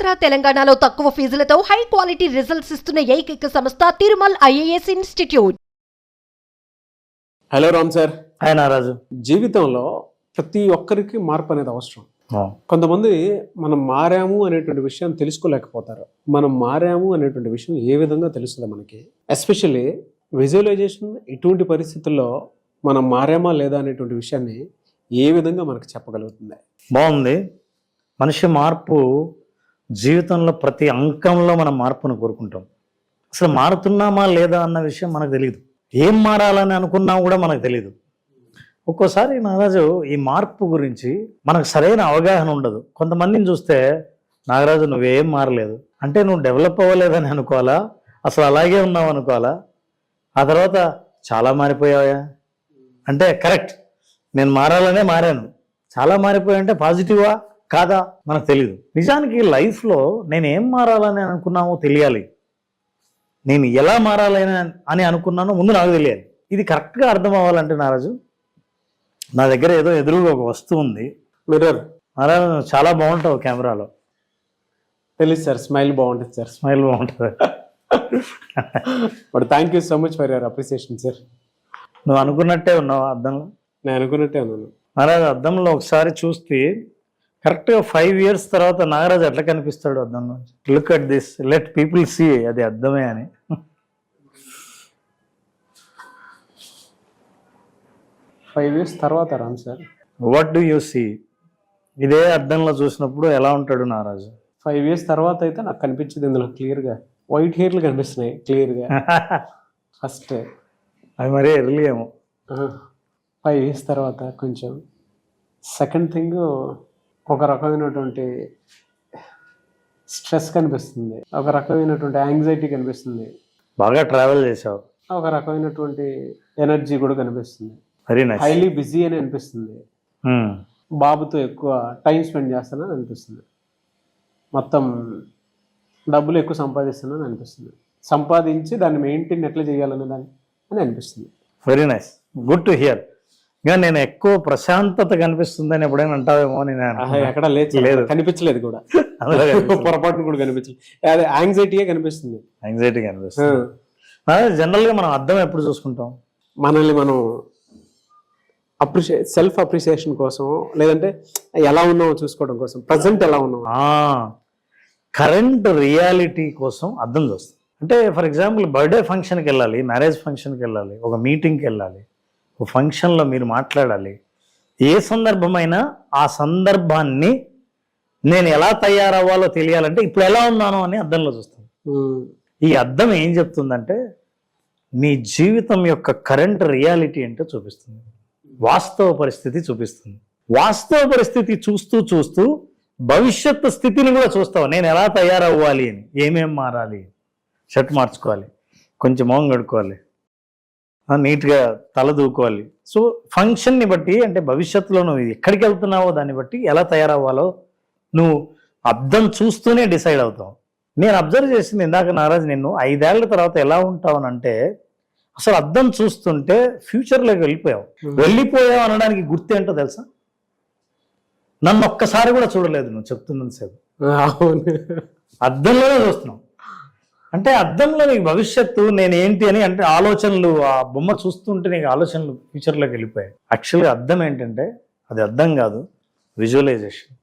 ఆంధ్ర తెలంగాణలో తక్కువ ఫీజులతో high quality results ఇస్తున్న ఏకైక సంస్థ Tirumal IAS institute. Hello Ram sir. Hi Naraju. జీవితంలో ప్రతి ఒక్కరికి మార్పు అనేది అవసరం. కొంతమంది మనం మారాము అనేటువంటి విషయం తెలుసుకోలేకపోతారు. మనం మారాము అనేటువంటి విషయం ఏ విధంగా తెలుస్తుంది మనకి? ఎస్పెషల్లీ విజువలైజేషన్ ఇటువంటి పరిస్థితుల్లో మనం మారామా లేదా అనేటువంటి విషయాన్ని ఏ విధంగా మనకు చెప్పగలుగుతుంది? బాగుంది. మనిషి మార్పు జీవితంలో ప్రతి అంకంలో మనం మార్పును కోరుకుంటాం. అసలు మారుతున్నామా లేదా అన్న విషయం మనకు తెలియదు. ఏం మారాలని అనుకున్నా కూడా మనకు తెలియదు. ఒక్కోసారి నాగరాజు ఈ మార్పు గురించి మనకు సరైన అవగాహన ఉండదు. కొంతమందిని చూస్తే నాగరాజు నువ్వేం మారలేదు అంటే నువ్వు డెవలప్ అవ్వలేదని అనుకోవాలా, అసలు అలాగే ఉన్నావు అనుకోవాలా, ఆ తర్వాత చాలా మారిపోయావా అంటే కరెక్ట్, నేను మారాలనే మారాను, చాలా మారిపోయా అంటే పాజిటివా కాదా మనకు తెలియదు. నిజానికి లైఫ్లో నేను ఏం మారాలని అనుకున్నామో తెలియాలి, నేను ఎలా మారాలని అని అనుకున్నానో ముందు నాకు తెలియాలి. ఇది కరెక్ట్గా అర్థం అవ్వాలంటే నారాజు, నా దగ్గర ఏదో ఎదురుగా ఒక వస్తువు ఉంది, మిర్రర్. నారాజు చాలా బాగుంటావు కెమెరాలో. తెలుసు సార్, స్మైల్ బాగుంటుంది సార్. స్మైల్ బాగుంటుంది. But thank you so much for your appreciation sir. నువ్వు అనుకున్నట్టే ఉన్నావు అద్దంలో? నేను అనుకున్నట్టే ఉన్నాను. నారాజు అద్దంలో ఒకసారి చూస్తే కరెక్ట్గా 5 years తర్వాత నాగరాజు ఎట్లా కనిపిస్తాడు అద్దంలో? Look at this, let people see అది అద్దమే అని. 5 years తర్వాత Ram sir, what do you see? ఇదే అద్దంలో చూసినప్పుడు ఎలా ఉంటాడు నారాజు? 5 years తర్వాత అయితే నాకు కనిపించింది ఇందులో క్లియర్గా వైట్ హెయిర్లు కనిపిస్తున్నాయి క్లియర్గా. ఫస్ట్ అది మరీ ఎర్లీ ఏమో. 5 years తర్వాత కొంచెం. సెకండ్ థింగ్, ఒక రకమైనటువంటి స్ట్రెస్ కనిపిస్తుంది, ఒక రకమైనటువంటి యాంగ్జైటీ కనిపిస్తుంది, బాగా ట్రావెల్ చేసావు, ఒక రకమైనటువంటి ఎనర్జీ కూడా కనిపిస్తుంది. Very nice. హైలీ బిజీ అని అనిపిస్తుంది, బాబుతో ఎక్కువ టైం స్పెండ్ చేస్తానని అనిపిస్తుంది, మొత్తం డబ్బులు ఎక్కువ సంపాదిస్తానని అనిపిస్తుంది, సంపాదించి దాన్ని మెయింటైన్ ఎట్లా చేయాలనే దాన్ని అని అనిపిస్తుంది. Very nice, good to hear. ఇంకా నేను ఎక్కువ ప్రశాంతత కనిపిస్తుందని ఎప్పుడైనా అంటావేమో అని ఎక్కడ లేదు, కనిపించలేదు కూడా. పొరపాటు కూడా కనిపించలేదు, అదే యాంగ్జైటీయే కనిపిస్తుంది. యాంగ్జైటీ కనిపిస్తుంది. జనరల్గా మనం అర్థం ఎప్పుడు చూసుకుంటాం? మనల్ని మనం సెల్ఫ్ అప్రిసియేషన్ కోసం, లేదంటే ఎలా ఉన్నామో చూసుకోవడం కోసం, ప్రజెంట్ ఎలా ఉన్నామో, కరెంట్ రియాలిటీ కోసం అర్థం చూస్తాం. అంటే ఫర్ ఎగ్జాంపుల్ బర్త్డే ఫంక్షన్కి వెళ్ళాలి, మ్యారేజ్ ఫంక్షన్కి వెళ్ళాలి, ఒక మీటింగ్కి వెళ్ళాలి, ఒక ఫంక్షన్లో మీరు మాట్లాడాలి. ఏ సందర్భమైనా ఆ సందర్భాన్ని నేను ఎలా తయారవ్వాలో తెలియాలంటే ఇప్పుడు ఎలా ఉన్నానో అని అద్దంలో చూస్తాను. ఈ అద్దం ఏం చెప్తుందంటే నీ జీవితం యొక్క కరెంట్ రియాలిటీ ఏంటో చూపిస్తుంది, వాస్తవ పరిస్థితి చూపిస్తుంది. వాస్తవ పరిస్థితి చూస్తూ చూస్తూ భవిష్యత్తు స్థితిని కూడా చూస్తావు. నేను ఎలా తయారవ్వాలి అని, ఏమేం మారాలి, షర్ట్ మార్చుకోవాలి, కొంచెం మొహం కడుక్కోవాలి, నీట్గా తల దూకోవాలి. సో ఫంక్షన్ని బట్టి, అంటే భవిష్యత్తులో నువ్వు ఎక్కడికి వెళ్తున్నావో దాన్ని బట్టి ఎలా తయారవ్వాలో నువ్వు అద్దం చూస్తూనే డిసైడ్ అవుతావు. నేను అబ్జర్వ్ చేసింది ఇందాక నారాజు, నిన్ను 5 ఏళ్ల తర్వాత ఎలా ఉంటావు అంటే అసలు అద్దం చూస్తుంటే ఫ్యూచర్లోకి వెళ్ళిపోయావు అనడానికి గుర్తు ఏంటో తెలుసా? నన్ను ఒక్కసారి కూడా చూడలేదు నువ్వు చెప్తున్నంత సేపు. అద్దంలోనే చూస్తున్నావు అంటే అద్దంలో నీకు భవిష్యత్తు నేను ఏంటి అని, అంటే ఆలోచనలు, ఆ బొమ్మ చూస్తుంటే నీకు ఆలోచనలు ఫ్యూచర్లోకి వెళ్ళిపోయాయి. యాక్చువల్గా అద్దం ఏంటంటే అది అద్దం కాదు, విజువలైజేషన్.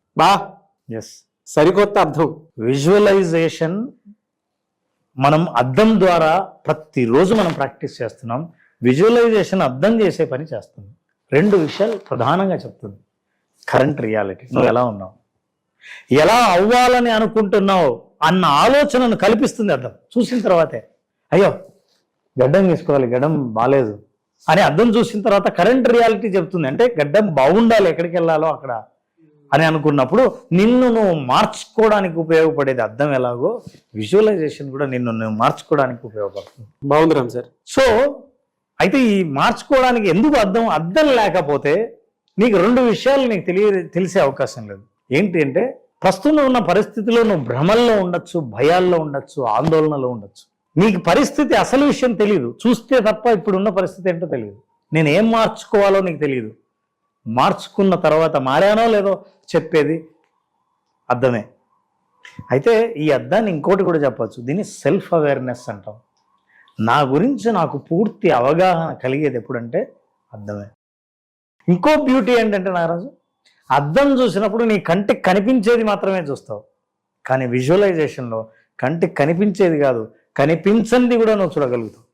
ఎస్, సరికొత్త అర్థం. విజువలైజేషన్ మనం అద్దం ద్వారా ప్రతిరోజు మనం ప్రాక్టీస్ చేస్తున్నాం. విజువలైజేషన్ అర్థం చేసే పని చేస్తుంది. 2 విషయాలు ప్రధానంగా చెప్తుంది. కరెంట్ రియాలిటీ, నువ్వు ఎలా ఉన్నావు, ఎలా అవ్వాలని అనుకుంటున్నావు అన్న ఆలోచనను కల్పిస్తుంది అర్థం. చూసిన తర్వాతే అయ్యో గడ్డం తీసుకోవాలి, గడ్డం బాగాలేదు అని అర్థం చూసిన తర్వాత కరెంట్ రియాలిటీ చెప్తుంది. అంటే గడ్డం బాగుండాలి, ఎక్కడికి వెళ్ళాలో అక్కడ అని అనుకున్నప్పుడు నిన్ను నువ్వు మార్చుకోవడానికి ఉపయోగపడేది అర్థం ఎలాగో విజువలైజేషన్ కూడా నిన్ను నువ్వు మార్చుకోవడానికి ఉపయోగపడుతుంది. బాగుంది రామ్ సార్. సో అయితే ఈ మార్చుకోవడానికి ఎందుకు అర్థం లేకపోతే నీకు 2 విషయాలు నీకు తెలిసే అవకాశం లేదు. ఏంటి అంటే ప్రస్తుతం ఉన్న పరిస్థితిలో నువ్వు భ్రమల్లో ఉండొచ్చు, భయాల్లో ఉండొచ్చు, ఆందోళనలో ఉండొచ్చు. నీకు పరిస్థితి అసలు విషయం తెలియదు, చూస్తే తప్ప ఇప్పుడున్న పరిస్థితి ఏంటో తెలియదు. నేను ఏం మార్చుకోవాలో నీకు తెలియదు. మార్చుకున్న తర్వాత మారానో లేదో చెప్పేది అర్థమే. అయితే ఈ అద్దాన్ని ఇంకోటి కూడా చెప్పచ్చు, దీన్ని సెల్ఫ్ అవేర్నెస్ అంటాం. నా గురించి నాకు పూర్తి అవగాహన కలిగేది ఎప్పుడంటే అద్దమే. ఇంకో బ్యూటీ ఏంటంటే నారాజు, అద్దం చూసినప్పుడు నీ కంటికి కనిపించేది మాత్రమే చూస్తావు, కానీ విజువలైజేషన్లో కంటికి కనిపించేది కాదు, కనిపించంది కూడా నువ్వు చూడగలుగుతావు.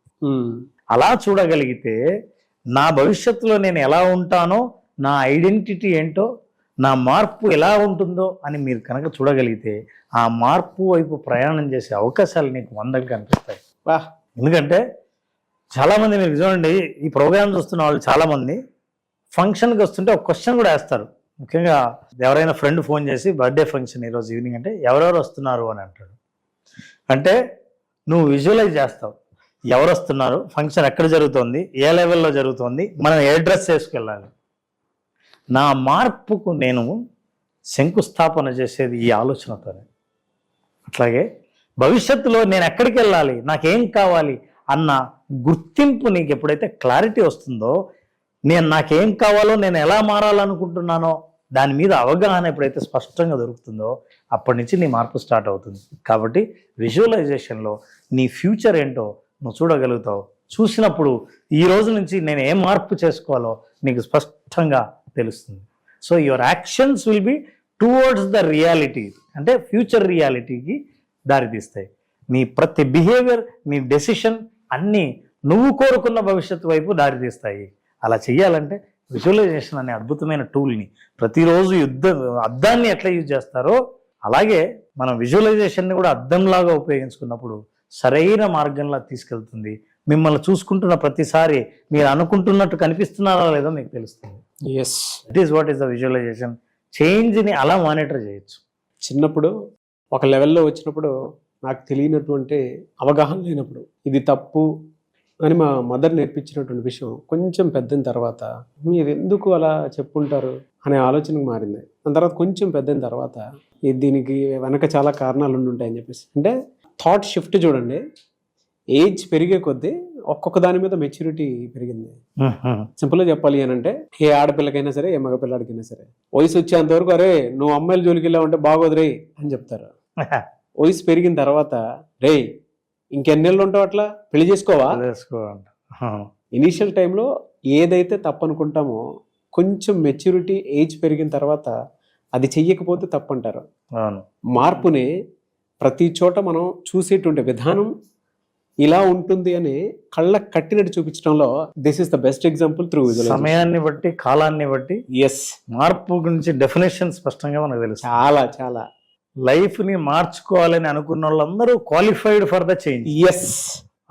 అలా చూడగలిగితే నా భవిష్యత్తులో నేను ఎలా ఉంటానో, నా ఐడెంటిటీ ఏంటో, నా మార్పు ఎలా ఉంటుందో అని మీరు కనుక చూడగలిగితే ఆ మార్పు వైపు ప్రయాణం చేసే అవకాశాలు నీకు 100కి కనిపిస్తాయి. ఎందుకంటే చాలామంది మీరు చూడండి, ఈ ప్రోగ్రామ్ చూస్తున్న వాళ్ళు చాలామంది ఫంక్షన్కి వస్తుంటే ఒక క్వశ్చన్ కూడా వేస్తారు. ముఖ్యంగా ఎవరైనా ఫ్రెండ్ ఫోన్ చేసి బర్త్డే ఫంక్షన్ ఈరోజు ఈవినింగ్ అంటే ఎవరెవరు వస్తున్నారు అని అంటాడు. అంటే నువ్వు విజువలైజ్ చేస్తావు, ఎవరు వస్తున్నారు, ఫంక్షన్ ఎక్కడ జరుగుతుంది, ఏ లెవెల్లో జరుగుతుంది, మనం ఏ డ్రెస్ వేసుకెళ్ళాలి. నా మార్పుకు నేను శంకుస్థాపన చేసేది ఈ ఆలోచనతోనే. అట్లాగే భవిష్యత్తులో నేను ఎక్కడికి వెళ్ళాలి, నాకేం కావాలి అన్న గుర్తింపు నీకు ఎప్పుడైతే క్లారిటీ వస్తుందో, నాకేం కావాలో, నేను ఎలా మారాలనుకుంటున్నానో దాని మీద అవగాహన ఎప్పుడైతే స్పష్టంగా దొరుకుతుందో అప్పటి నుంచి నీ మార్పు స్టార్ట్ అవుతుంది. కాబట్టి విజువలైజేషన్లో నీ ఫ్యూచర్ ఏంటో నువ్వు చూడగలుగుతావు. చూసినప్పుడు ఈ రోజు నుంచి నేను ఏం మార్పు చేసుకోవాలో నీకు స్పష్టంగా తెలుస్తుంది. So your actions will be towards the reality, అంటే ఫ్యూచర్ రియాలిటీకి దారితీస్తాయి. నీ ప్రతి బిహేవియర్, నీ డెసిషన్ అన్నీ నువ్వు కోరుకున్న భవిష్యత్తు వైపు దారితీస్తాయి. అలా చెయ్యాలంటే విజువలైజేషన్ అనే అద్భుతమైన టూల్ని ప్రతిరోజు అద్దాన్ని ఎట్లా యూజ్ చేస్తారో అలాగే మనం విజువలైజేషన్ని కూడా అద్దంలాగా ఉపయోగించుకున్నప్పుడు సరైన మార్గంలో తీసుకెళ్తుంది. మిమ్మల్ని చూసుకుంటున్న ప్రతిసారి మీరు అనుకుంటున్నట్టు కనిపిస్తున్నారా లేదో మీకు తెలుస్తుంది. Yes, it is what is the visualisation. చేంజ్ని అలా మానిటర్ చేయొచ్చు. చిన్నప్పుడు ఒక లెవెల్లో వచ్చినప్పుడు నాకు తెలియనటువంటి అవగాహన లేనప్పుడు ఇది తప్పు అని మా మదర్ నేర్పించినటువంటి విషయం కొంచెం పెద్దయిన తర్వాత మీరు ఎందుకు అలా చెప్పుంటారు అనే ఆలోచనకు మారింది. దాని తర్వాత కొంచెం పెద్దయిన తర్వాత దీనికి వెనక చాలా కారణాలు ఉండుంటాయని చెప్పేసి, అంటే థాట్ షిఫ్ట్ చూడండి. ఏజ్ పెరిగే కొద్దీ ఒక్కొక్క దాని మీద మెచ్యూరిటీ పెరిగింది. సింపుల్గా చెప్పాలి అని అంటే ఏ ఆడపిల్లకైనా సరే, ఏ మగపిల్లాడికైనా సరే వయసు వచ్చేంత వరకు అరే నువ్వు అమ్మాయిల జోలికి వెళ్ళా ఉంటే బాగోదు రే అని చెప్తారు. వయసు పెరిగిన తర్వాత రే ఇంకెన్నేళ్ళు ఉంటావు అట్లా పెళ్లి చేసుకోవా. ఇనీషియల్ టైంలో ఏదైతే తప్పనుకుంటామో కొంచెం మెచ్యూరిటీ ఏజ్ పెరిగిన తర్వాత అది చెయ్యకపోతే తప్పంటారు. మార్పుని ప్రతి చోట మనం చూసేటువంటి విధానం ఇలా ఉంటుంది అని కళ్ళకు కట్టినట్టు చూపించడంలో this is the best example through సమయాన్ని బట్టి, కాలాన్ని బట్టి. ఎస్, మార్పు గురించి డెఫినేషన్ స్పష్టంగా మనకు తెలుసు. చాలా చాలా లైఫ్ని మార్చుకోవాలని అనుకున్న వాళ్ళందరూ qualified for the change. Yes,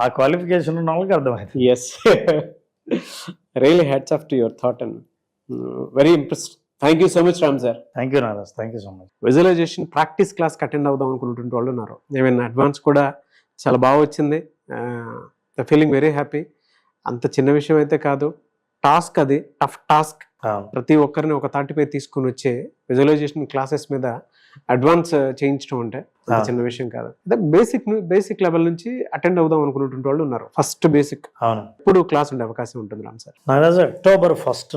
ఆ క్వాలిఫికేషన్ ఉన్న వాళ్ళకి అర్థమైంది. Yes, really hats off to your thought and very impressed. Thank you so much Ram sir. Thank you Naraj, thank you so much. Visualisation practice క్లాస్కి అటెండ్ అవుదాం అనుకున్నటువంటి వాళ్ళు ఉన్నారు. ఏమైనా అడ్వాన్స్ కూడా చాలా బాగా వచ్చింది. Feeling very happy. అంత చిన్న విషయం అయితే కాదు, టాస్క్ అది టఫ్ టాస్క్. ప్రతి ఒక్కరిని ఒక తాటిపై తీసుకుని వచ్చే విజువలైజేషన్ క్లాసెస్ మీద అడ్వాన్స్ చేయించడం అంటే చిన్న విషయం కాదు. అదే బేసిక్ లెవెల్ నుంచి అటెండ్ అవుదాం అనుకున్నటువంటి వాళ్ళు ఉన్నారు. ఫస్ట్ బేసిక్ ఇప్పుడు క్లాస్ ఉండే అవకాశం ఉంటుంది Ram sir. Naraj October 1st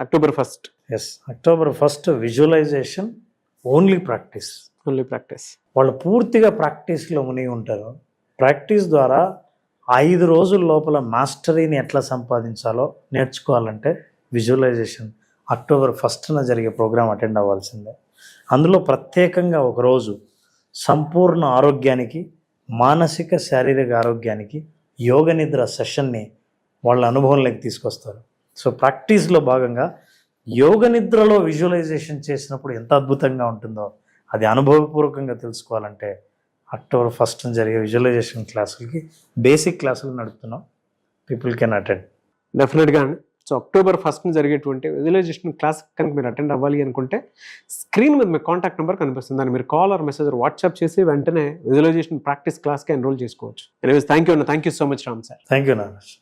October 1st. Yes, October 1st visualisation only practice. వాళ్ళు పూర్తిగా ప్రాక్టీస్లో మునిగి ఉంటారు. ప్రాక్టీస్ ద్వారా 5 రోజుల లోపల మాస్టరీని ఎట్లా సంపాదించాలో నేర్చుకోవాలంటే విజువలైజేషన్ అక్టోబర్ 1st జరిగే ప్రోగ్రాం అటెండ్ అవ్వాల్సిందే. అందులో ప్రత్యేకంగా ఒకరోజు సంపూర్ణ ఆరోగ్యానికి, మానసిక శారీరక ఆరోగ్యానికి యోగ నిద్ర సెషన్ని వాళ్ళ అనుభవంలోకి తీసుకొస్తారు. సో ప్రాక్టీస్లో భాగంగా యోగ నిద్రలో విజువలైజేషన్ చేసినప్పుడు ఎంత అద్భుతంగా ఉంటుందో అది అనుభవపూర్వకంగా తెలుసుకోవాలంటే అక్టోబర్ 1st జరిగే విజువలైజేషన్ క్లాసులకి బేసిక్ క్లాసులు నడుపుతున్నాం. పీపుల్ కెన్ అటెండ్ డెఫినెట్గా అండి. సో అక్టోబర్ 1st జరిగేటువంటి విజువలైజేషన్ క్లాస్ కనుక మీరు అటెండ్ అవ్వాలి అనుకుంటే స్క్రీన్ మీద మీ కాంటాక్ట్ నెంబర్ కనిపిస్తుంది. దాన్ని మీరు కాల్ ఆర్ మెసేజ్ వాట్సాప్ చేసి వెంటనే విజువలైజేషన్ ప్రాక్టీస్ క్లాస్కి ఎన్రోల్ చేసుకోవచ్చు. Anyways thank you so much Ram sir. Thank you Naraj.